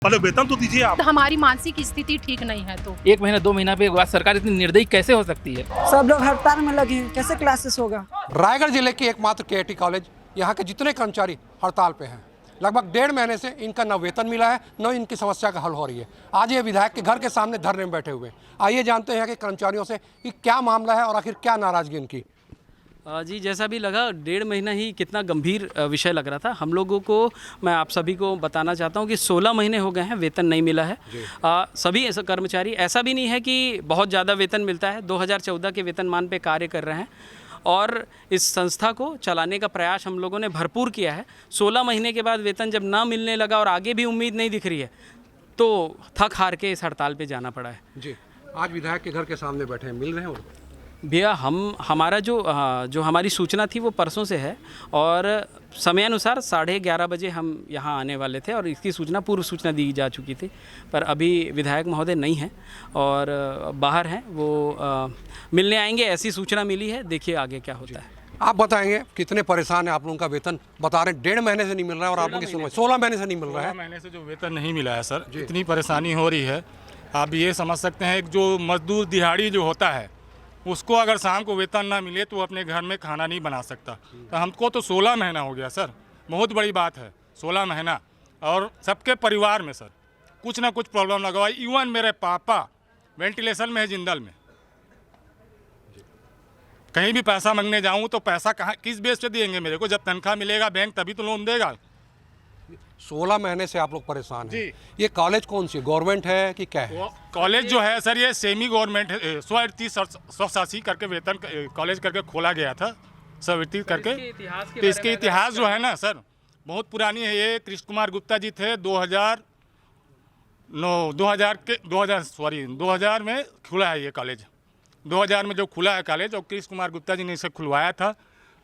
पहले वेतन तो दीजिए आप। हमारी मानसिक स्थिति ठीक नहीं है तो 1 महीना 2 महीना पे एक बार सरकार इतनी निर्दयी कैसे हो सकती है। सब लोग हड़ताल में लगे हैं, कैसे क्लासेस होगा। रायगढ़ जिले की एकमात्र केआईटी कॉलेज, यहाँ के जितने कर्मचारी हड़ताल पे हैं, लगभग 1.5 महीने से इनका न वेतन मिला है न इनकी समस्या का हल हो रही है। आज ये विधायक के घर के सामने धरने में बैठे हुए हैं। आइए जानते हैं कि कर्मचारियों से कि क्या मामला है और आखिर क्या नाराजगी इनकी। जी, जैसा भी लगा 1.5 महीना ही कितना गंभीर विषय लग रहा था हम लोगों को। मैं आप सभी को बताना चाहता हूं कि 16 महीने हो गए हैं वेतन नहीं मिला है। सभी ऐसा कर्मचारी, ऐसा भी नहीं है कि बहुत ज़्यादा वेतन मिलता है, 2014 के वेतनमान पे कार्य कर रहे हैं और इस संस्था को चलाने का प्रयास हम लोगों ने भरपूर किया है। 16 महीने के बाद वेतन जब ना मिलने लगा और आगे भी उम्मीद नहीं दिख रही है तो थक हार के इस हड़ताल पे जाना पड़ा है। जी, आज विधायक के घर के सामने बैठे हैं, मिल रहे हैं उनको? भैया हमारा जो हमारी सूचना थी वो परसों से है और समयानुसार 11:30 बजे हम यहाँ आने वाले थे और इसकी सूचना पूर्व सूचना दी जा चुकी थी, पर अभी विधायक महोदय नहीं हैं और बाहर हैं, वो मिलने आएंगे ऐसी सूचना मिली है। देखिए आगे क्या होता है। आप बताएंगे कितने परेशान है आप लोगों का वेतन बता रहे हैं 1.5 महीने से नहीं मिल रहा है और आप लोगों की सुनवाई 16 महीने से नहीं मिल रहा है। 16 महीने से जो वेतन नहीं मिला है सर, इतनी परेशानी हो रही है। आप ये समझ सकते हैं जो मजदूर दिहाड़ी जो होता है उसको अगर शाम को वेतन ना मिले तो अपने घर में खाना नहीं बना सकता। तो हमको तो 16 महीना हो गया सर, बहुत बड़ी बात है 16 महीना। और सबके परिवार में सर कुछ ना कुछ प्रॉब्लम लगा हुआ है। इवन मेरे पापा वेंटिलेशन में है जिंदल में। कहीं भी पैसा मांगने जाऊं तो पैसा कहाँ किस बेस पे देंगे मेरे को? जब तनख्वाह मिलेगा बैंक तभी तो लोन देगा। 16 महीने से आप लोग परेशान हैं। ये कॉलेज कौन सी गवर्नमेंट है कि क्या है? कॉलेज जो है सर ये सेमी गवर्नमेंट है, स्वशासी करके वेतन कॉलेज करके खोला गया था, स्वीकृत करके। तो इसके इतिहास जो है ना सर बहुत पुरानी है। ये कृष्ण कुमार गुप्ता जी थे 2000 में खुला है ये कॉलेज। 2000 में जो खुला है कॉलेज और कृष्ण कुमार गुप्ता जी ने इसे खुलवाया था।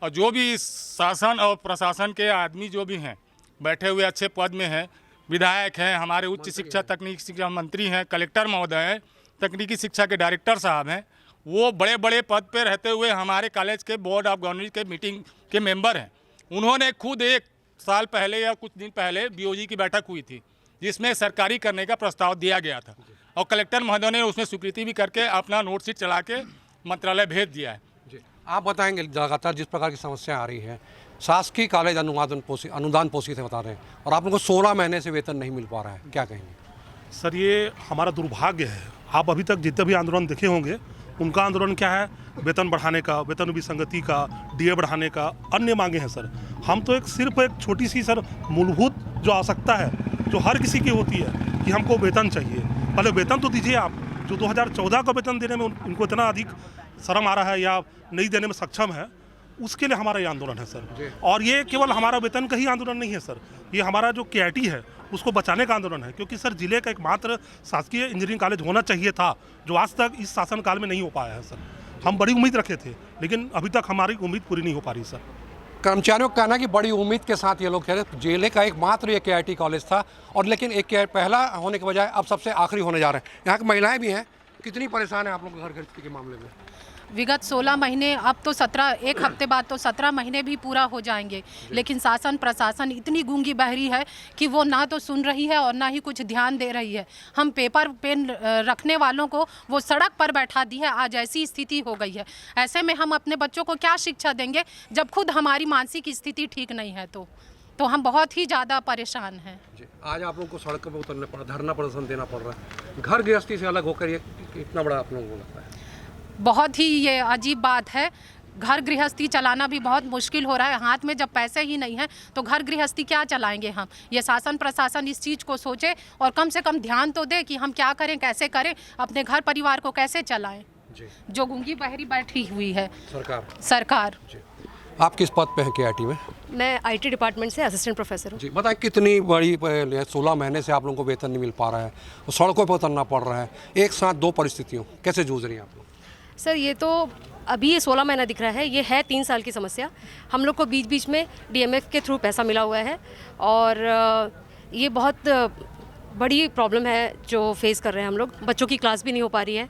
और जो भी शासन और प्रशासन के आदमी जो भी हैं बैठे हुए अच्छे पद में हैं, विधायक हैं, हमारे उच्च शिक्षा तकनीकी शिक्षा मंत्री हैं, कलेक्टर महोदय हैं, तकनीकी शिक्षा के डायरेक्टर साहब हैं, वो बड़े बड़े पद पे रहते हुए हमारे कॉलेज के बोर्ड ऑफ गवर्नर्स के मीटिंग के मेंबर हैं। उन्होंने खुद 1 साल पहले या कुछ दिन पहले बीओजी की बैठक हुई थी जिसमें सरकारी करने का प्रस्ताव दिया गया था और कलेक्टर महोदय ने उसमें स्वीकृति भी करके अपना नोट शीट चला के मंत्रालय भेज दिया है। जी, आप बताएंगे लगातार जिस प्रकार की समस्या आ रही है, शासकीय कॉलेज अनुदान पोषित है बता रहे हैं और आप लोगों को 16 महीने से वेतन नहीं मिल पा रहा है, क्या कहेंगे? सर ये हमारा दुर्भाग्य है। आप अभी तक जितने भी आंदोलन देखे होंगे उनका आंदोलन क्या है? वेतन बढ़ाने का, वेतन विसंगति का, डीए बढ़ाने का, अन्य मांगे हैं सर। हम तो सिर्फ एक छोटी सी सर मूलभूत जो आवश्यकता है जो हर किसी की होती है कि हमको वेतन चाहिए। पहले वेतन तो दीजिए आप। जो 2014 का वेतन देने में उनको इतना अधिक शर्म आ रहा है या नहीं देने में सक्षम है, उसके लिए हमारा ये आंदोलन है सर। और ये केवल हमारा वेतन का ही आंदोलन नहीं है सर, ये हमारा जो केआईटी है उसको बचाने का आंदोलन है। क्योंकि सर जिले का एकमात्र शासकीय इंजीनियरिंग कॉलेज होना चाहिए था जो आज तक इस शासनकाल में नहीं हो पाया है सर। हम बड़ी उम्मीद रखे थे लेकिन अभी तक हमारी उम्मीद पूरी नहीं हो पा रही सर। कर्मचारियों का कहना है कि बड़ी उम्मीद के साथ ये लोग कह रहे जिले का एकमात्र ये केआईटी कॉलेज था और लेकिन एक पहला होने के बजाय अब सबसे आखिरी होने जा रहे हैं। यहाँ की महिलाएं भी हैं, कितनी परेशान है आप लोग घर खरीदने के मामले में? विगत 16 महीने, अब तो 1 हफ्ते बाद तो 17 महीने भी पूरा हो जाएंगे, लेकिन शासन प्रशासन इतनी गूंगी बहरी है कि वो ना तो सुन रही है और ना ही कुछ ध्यान दे रही है। हम पेपर पेन रखने वालों को वो सड़क पर बैठा दी है। आज ऐसी स्थिति हो गई है। ऐसे में हम अपने बच्चों को क्या शिक्षा देंगे जब खुद हमारी मानसिक स्थिति ठीक नहीं है? तो हम बहुत ही ज़्यादा परेशान हैं। आज आप लोगों को सड़क पर उतरना पड़ा, धरना प्रदर्शन देना पड़ रहा है। घर गृहस्थी से अलग होकर ये इतना बड़ा आप लोगों को लगता है? बहुत ही ये अजीब बात है। घर गृहस्थी चलाना भी बहुत मुश्किल हो रहा है। हाथ में जब पैसे ही नहीं हैं तो घर गृहस्थी क्या चलाएंगे हम? ये शासन प्रशासन इस चीज़ को सोचे और कम से कम ध्यान तो दे कि हम क्या करें, कैसे करें, अपने घर परिवार को कैसे चलाएं। जो गूंगी बहरी बैठी हुई है सरकार। आप किस पद पे हैं केआईटी में? मैं आईटी डिपार्टमेंट से असिस्टेंट प्रोफेसर हूँ। जी, बताएं कितनी बड़ी 16 महीने से आप लोगों को वेतन नहीं मिल पा रहा है, सड़कों पर उतरना पड़ रहा है, एक साथ 2 परिस्थितियों, कैसे जूझ रही हैं आप लोग? सर ये तो अभी ये 16 महीना दिख रहा है, ये है 3 साल की समस्या। हम लोग को बीच बीच में डीएमएफ के थ्रू पैसा मिला हुआ है और ये बहुत बड़ी प्रॉब्लम है जो फेस कर रहे हैं हम लोग। बच्चों की क्लास भी नहीं हो पा रही है।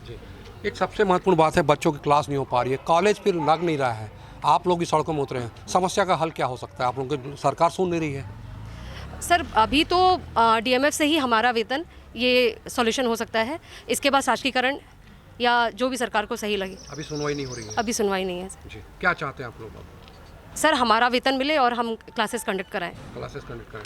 जी, एक सबसे महत्वपूर्ण बात है बच्चों की क्लास नहीं हो पा रही है, कॉलेज फिर लग नहीं रहा है, आप लोग भी सड़कों में उतरे हैं। समस्या का हल क्या हो सकता है? आप लोगों की सरकार सुन नहीं रही है। सर अभी तो डीएमएफ से ही हमारा वेतन ये सॉल्यूशन हो सकता है। इसके बाद शासकीकरण या जो भी सरकार को सही लगे। अभी सुनवाई नहीं हो रही है। अभी सुनवाई नहीं है सर। जी, क्या चाहते हैं आप लोग अब? सर हमारा वेतन मिले और हम क्लासेस कंडक्ट कराएं। क्लासेस कंडक्ट करें।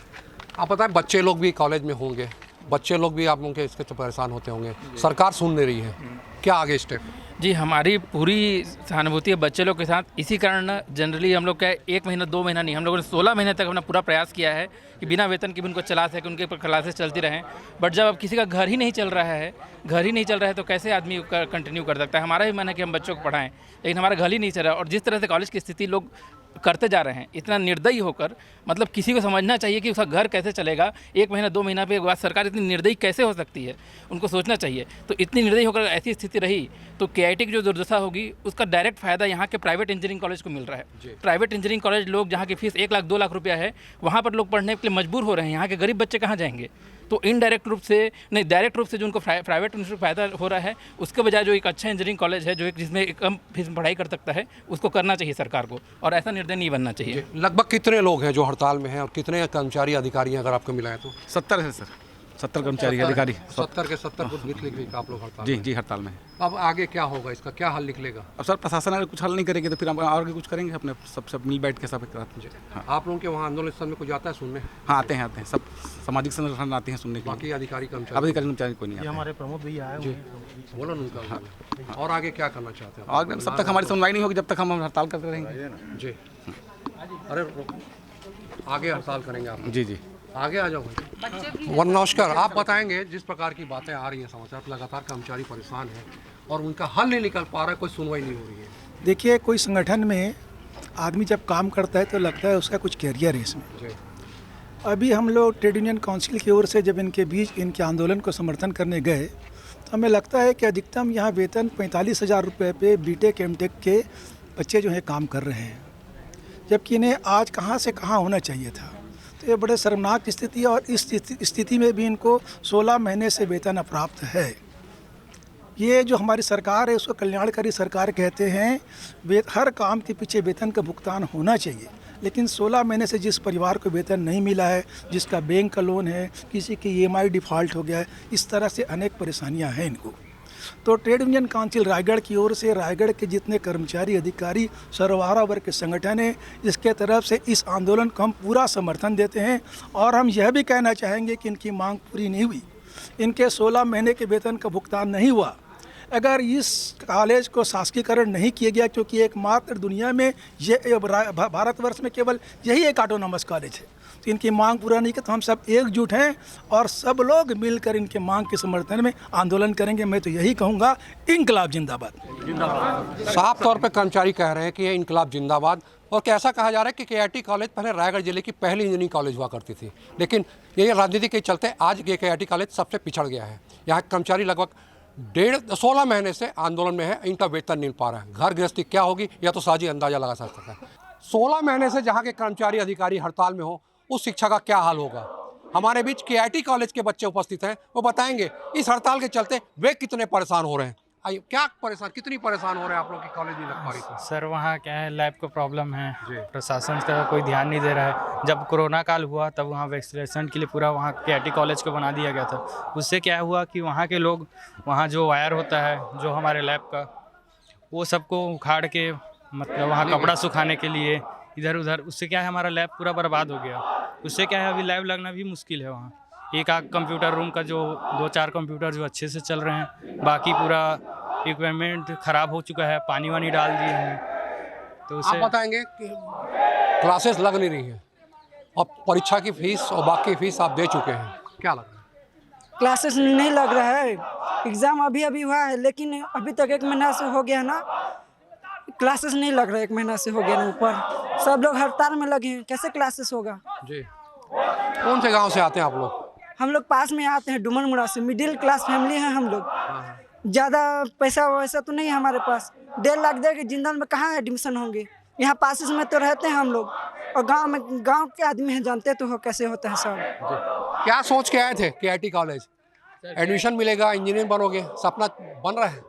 आप बताएं, बच्चे लोग भी कॉलेज में होंगे, बच्चे लोग भी आप लोगों के इसके तो परेशान होते होंगे, सरकार सुन नहीं रही है, क्या आगे स्टेप? जी हमारी पूरी सहानुभूति है बच्चे लोग के साथ। इसी कारण जनरली हम लोग क्या 1 महीना 2 महीना नहीं, हम लोगों ने 16 महीने तक अपना पूरा प्रयास किया है कि बिना वेतन के भी उनको चला सके, उनके क्लासेस चलती रहें। बट जब अब किसी का घर ही नहीं चल रहा है तो कैसे आदमी कंटिन्यू कर सकता है। हमारा भी मन है कि हम बच्चों को पढ़ाएं, लेकिन हमारा घर ही नहीं चल रहा। और जिस तरह से कॉलेज की स्थिति लोग करते जा रहे हैं, इतना निर्दयी होकर, मतलब किसी को समझना चाहिए कि उसका घर कैसे चलेगा। 1 महीना 2 महीना पे एक बात, सरकार इतनी निर्दयी कैसे हो सकती है, उनको सोचना चाहिए। तो इतनी निर्दयी होकर ऐसी स्थिति रही तो केआईटी की जो दुर्दशा होगी उसका डायरेक्ट फायदा यहाँ के प्राइवेट इंजीनियरिंग कॉलेज को मिल रहा है। प्राइवेट इंजीनियरिंग कॉलेज लोग जहाँ की फीस 1 लाख 2 लाख रुपया है, वहाँ पर लोग पढ़ने के लिए मजबूर हो रहे हैं। यहाँ के गरीब बच्चे कहाँ जाएंगे? तो इनडायरेक्ट रूप से नहीं, डायरेक्ट रूप से जो उनको प्राइवेट इंस्टीट्यूट फायदा हो रहा है, उसके बजाय जो एक अच्छा इंजीनियरिंग कॉलेज है, जो एक जिसमें एक कम फीस में पढ़ाई कर सकता है, उसको करना चाहिए सरकार को, और ऐसा निर्णय नहीं बनना चाहिए। लगभग कितने लोग हैं जो हड़ताल में हैं और कितने कर्मचारी अधिकारी हैं, अगर आपको मिला है तो? 70 है सर, 70 कर्मचारी अधिकारी। 70 के 70 कुछ लिख आप लोग हड़ताल जी में? जी हड़ताल में। अब आगे क्या होगा, इसका क्या हल निकलेगा? अब सर प्रशासन अगर कुछ हल नहीं करेगी तो फिर हम आगे कुछ करेंगे अपने सब मिल बैठ के सब। हाँ। आप लोगों के वहाँ आंदोलन स्थल में कुछ आता है सुनने? हाँ आते हैं सब सामाजिक संगठन आते हैं सुनने के लिए। बाकी अधिकारी कर्मचारी? अभी कर्मचारी कोई नहीं आते। हमारे प्रमोद भैया आए जी, बोलो ना उनका। हाँ। और आगे क्या करना चाहते हैं? और सब तक हमारी सुनवाई नहीं होगी जब तक हम हड़ताल करते रहेंगे। जी, अरे आगे हड़ताल करेंगे आप? जी जी, आगे आ जाओ। नमस्कार, आप बताएंगे जिस प्रकार की बातें आ रही हैं समाचार, लगातार कर्मचारी परेशान हैं और उनका हल नहीं निकल पा रहा है, कोई सुनवाई नहीं हो रही है। देखिए, कोई संगठन में आदमी जब काम करता है तो लगता है उसका कुछ कैरियर है इसमें। जी। अभी हम लोग ट्रेड यूनियन काउंसिल की ओर से जब इनके बीच इनके आंदोलन को समर्थन करने गए तो हमें लगता है कि अधिकतम यहाँ वेतन 45,000 रुपये पे बीटेक एमटेक के बच्चे जो हैं काम कर रहे हैं, जबकि इन्हें आज कहाँ से कहाँ होना चाहिए था। तो ये बड़े शर्मनाक स्थिति है और इस स्थिति में भी इनको 16 महीने से वेतन अप्राप्त है। ये जो हमारी सरकार है उसको कल्याणकारी सरकार कहते हैं। हर काम के पीछे वेतन का भुगतान होना चाहिए, लेकिन 16 महीने से जिस परिवार को वेतन नहीं मिला है, जिसका बैंक का लोन है, किसी की EMI डिफ़ॉल्ट हो गया है, इस तरह से अनेक परेशानियां हैं इनको। तो ट्रेड यूनियन काउंसिल रायगढ़ की ओर से रायगढ़ के जितने कर्मचारी अधिकारी सर्वहारा वर्ग के संगठन हैं, इसके तरफ से इस आंदोलन को हम पूरा समर्थन देते हैं। और हम यह भी कहना चाहेंगे कि इनकी मांग पूरी नहीं हुई, इनके 16 महीने के वेतन का भुगतान नहीं हुआ। अगर इस कॉलेज को शासकीकरण नहीं किया गया, क्योंकि एकमात्र दुनिया में ये भारतवर्ष में केवल यही एक ऑटोनॉमस कॉलेज है, तो इनकी मांग पूरा नहीं की तो हम सब एकजुट हैं और सब लोग मिलकर इनके मांग के समर्थन में आंदोलन करेंगे। मैं तो यही कहूँगा, इंकलाब जिंदाबाद। साफ तौर पे कर्मचारी कह रहे हैं कि ये इंकलाब जिंदाबाद। और कैसा कहा जा रहा है कि केआईटी कॉलेज पहले रायगढ़ जिले की पहली इंजीनियरिंग कॉलेज हुआ करती थी, लेकिन यही राजनीति के चलते आज ये केआईटी कॉलेज सबसे पिछड़ गया है। यहाँ कर्मचारी लगभग 16 महीने से आंदोलन में है, इनका वेतन नहीं मिल पा रहा है। घर गृहस्थी क्या होगी या तो साजी अंदाजा लगा सकता है। 16 महीने से जहाँ के कर्मचारी अधिकारी हड़ताल में हो, उस शिक्षा का क्या हाल होगा। हमारे बीच केआईटी कॉलेज के बच्चे उपस्थित हैं, वो बताएंगे इस हड़ताल के चलते वे कितने परेशान हो रहे हैं। आइए, कितनी परेशान हो रहे हैं आप लोग की कॉलेज नहीं लग पा रही थी? सर वहाँ क्या है, लैब का प्रॉब्लम है, प्रशासन का कोई ध्यान नहीं दे रहा है। जब कोरोना काल हुआ तब वहाँ वैक्सीनेशन के लिए पूरा वहाँ केआईटी कॉलेज को बना दिया गया था। उससे क्या हुआ कि वहाँ के लोग, वहाँ जो वायर होता है जो हमारे लैब का, वो सबको उखाड़ के, मतलब वहाँ कपड़ा सुखाने के लिए इधर उधर, उससे क्या है हमारा लैब पूरा बर्बाद हो गया। उससे क्या है अभी लैब लगना भी मुश्किल है। वहाँ एक आध कंप्यूटर रूम का जो 2-4 कंप्यूटर जो अच्छे से चल रहे हैं, बाकी पूरा इक्विपमेंट ख़राब हो चुका है, पानी वानी डाल दिए हैं। तो आप बताएंगे कि क्लासेस लग नहीं रही है और परीक्षा की फीस और बाकी फीस आप दे चुके हैं, क्या लग रहा है? क्लासेस नहीं लग रहा है, एग्ज़ाम अभी हुआ है, लेकिन अभी तक 1 महीना से हो गया ना, क्लासेस नहीं लग रहा है। 1 महीना से हो गया ना, ऊपर सब लोग हड़ताल में लगे हैं, कैसे क्लासेस होगा। जी, कौन से गांव से आते हैं आप लोग? हम लोग पास में आते हैं, डुमरमुड़ा से। मिडिल क्लास फैमिली है हम लोग, ज़्यादा पैसा वैसा तो नहीं है हमारे पास। 1.5 लाख दे के जिंदल में कहाँ एडमिशन होंगे। यहाँ पास में तो रहते हैं हम लोग, और गांव के आदमी हैं, जानते तो हो कैसे होता है सब। क्या सोच के आए थे केआईटी कॉलेज? एडमिशन मिलेगा, इंजीनियर बनोगे, सपना बन रहा है?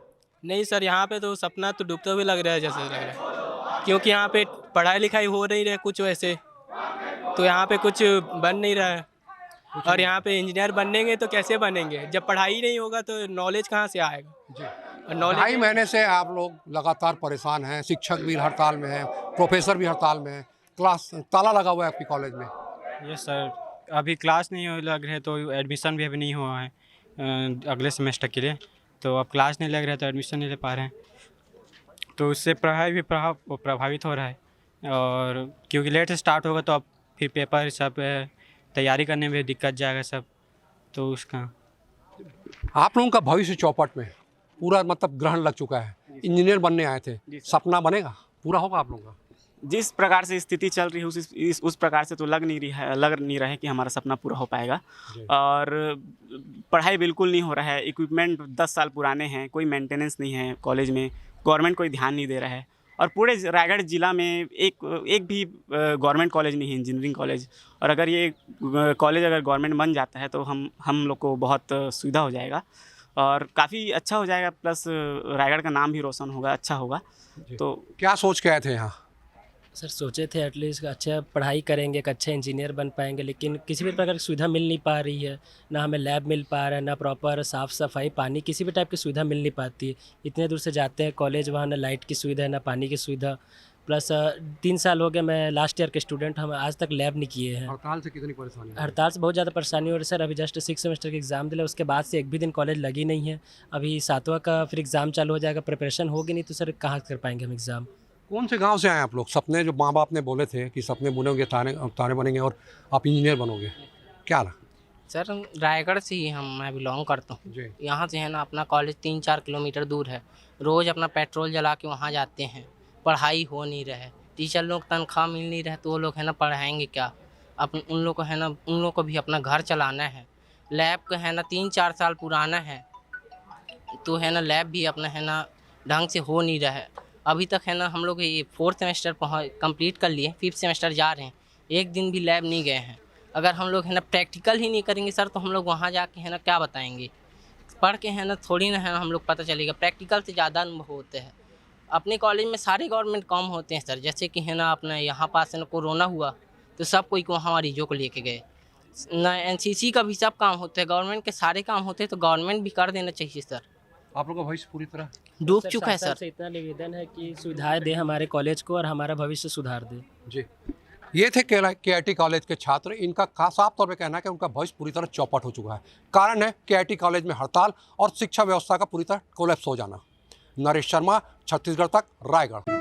नहीं सर, यहाँ पे तो सपना तो डूबता हुआ लग रहा है, जैसे लग रहा है, क्योंकि यहाँ पे पढ़ाई लिखाई हो नहीं रही है कुछ वैसे, तो यहाँ पे कुछ बन नहीं रहा है। और यहाँ पे इंजीनियर बनेंगे तो कैसे बनेंगे? जब पढ़ाई नहीं होगा तो नॉलेज कहाँ से आएगा? जी। और नॉलेज 2.5 महीने से आप लोग लगातार परेशान हैं, शिक्षक भी हड़ताल में हैं, प्रोफेसर भी हड़ताल में हैं, क्लास ताला लगा हुआ है आपकी कॉलेज में। यस सर, अभी क्लास नहीं लग रहे तो एडमिशन भी अभी नहीं हुआ है अगले सेमेस्टर के लिए, तो अब क्लास नहीं लग रहा है तो एडमिशन नहीं ले पा रहे हैं, तो उससे पढ़ाई भी प्रभावित हो रहा है। और क्योंकि लेट से स्टार्ट होगा तो अब फिर पेपर सब तैयारी करने में दिक्कत जाएगा सब, तो उसका आप लोगों का भविष्य चौपट में पूरा मतलब ग्रहण लग चुका है। इंजीनियर बनने आए थे, सपना बनेगा, पूरा होगा आप लोगों का? जिस प्रकार से स्थिति चल रही है उस प्रकार से तो लग नहीं रहा है कि हमारा सपना पूरा हो पाएगा। और पढ़ाई बिल्कुल नहीं हो रहा है, इक्विपमेंट 10 साल पुराने हैं, कोई मेंटेनेंस नहीं है कॉलेज में, गवर्नमेंट कोई ध्यान नहीं दे रहा है। और पूरे रायगढ़ ज़िला में एक भी गवर्नमेंट कॉलेज नहीं है, इंजीनियरिंग कॉलेज। और अगर ये कॉलेज अगर गवर्नमेंट बन जाता है तो हम लोग को बहुत सुविधा हो जाएगा और काफ़ी अच्छा हो जाएगा, प्लस रायगढ़ का नाम भी रोशन होगा, अच्छा होगा। तो क्या सोच के आए थे यहाँ? सर सोचे थे एटलीस्ट अच्छा पढ़ाई करेंगे, एक अच्छा इंजीनियर बन पाएंगे, लेकिन किसी भी प्रकार की सुविधा मिल नहीं पा रही है। ना हमें लैब मिल पा रहा है, ना प्रॉपर साफ़ सफाई, पानी, किसी भी टाइप की सुविधा मिल नहीं पाती है। इतने दूर से जाते हैं कॉलेज, वहाँ ना लाइट की सुविधा है ना पानी की सुविधा। प्लस 3 साल हो गए, मैं लास्ट ईयर के स्टूडेंट, हम आज तक लैब नहीं किए हैं। हड़ताल से कितनी परेशानी है? हड़ताल से बहुत ज़्यादा परेशानी हो रही है सर। अभी जस्ट 6 सेमेस्टर के एग्ज़ाम दिले, उसके बाद से एक भी दिन कॉलेज लगी नहीं है। अभी 7वां का फिर एग्ज़ाम चालू हो जाएगा, प्रिपरेशन होगी नहीं तो सर कहाँ कर पाएंगे हम एग्ज़ाम। कौन से गांव से आए आप लोग? सपने जो माँ बाप ने बोले थे कि सपने बुनेंगे, तारे बनेंगे और आप इंजीनियर बनोगे, क्या रहा? सर रायगढ़ से ही मैं बिलोंग करता हूँ। यहाँ से है ना अपना कॉलेज 3-4 किलोमीटर दूर है। रोज़ अपना पेट्रोल जला के वहाँ जाते हैं, पढ़ाई हो नहीं रहा है, टीचर लोग तनख्वाह मिल नहीं रहा है, तो वो लोग है ना पढ़ाएंगे क्या? उन लोग को है ना, उन लोग को भी अपना घर चलाना है। लैब का है ना 3-4 साल पुराना है, तो है ना लैब भी अपना है ना ढंग से हो नहीं रहा है। अभी तक है ना हम लोग ये 4th सेमेस्टर कंप्लीट कर लिए, 5th सेमेस्टर जा रहे हैं, एक दिन भी लैब नहीं गए हैं। अगर हम लोग है ना प्रैक्टिकल ही नहीं करेंगे सर, तो हम लोग वहाँ जाके है ना क्या बताएंगे? पढ़ के है ना थोड़ी ना है ना हम लोग पता चलेगा, प्रैक्टिकल से ज़्यादा अनुभव होते हैं। अपने कॉलेज में सारे गवर्नमेंट काम होते हैं सर, जैसे कि है ना अपना यहाँ पास है ना कोरोना हुआ तो सब कोई को वहाँ मरीजों को लेके गए ना, NCC का भी सब काम होते हैं, गवर्नमेंट के सारे काम होते हैं, तो गवर्नमेंट भी कर देना चाहिए सर। आप लोग का भविष्य पूरी तरह डूब चुका है सर। से इतना निवेदन है कि सुविधाएं दे हमारे कॉलेज को और हमारा भविष्य सुधार दे। जी, ये थे KIT कॉलेज के छात्र। इनका साफ तौर पे कहना है कि उनका भविष्य पूरी तरह चौपट हो चुका है। कारण है KIT कॉलेज में हड़ताल और शिक्षा व्यवस्था का पूरी तरह कोलैप्स हो जाना। नरेश शर्मा, छत्तीसगढ़ तक, रायगढ़।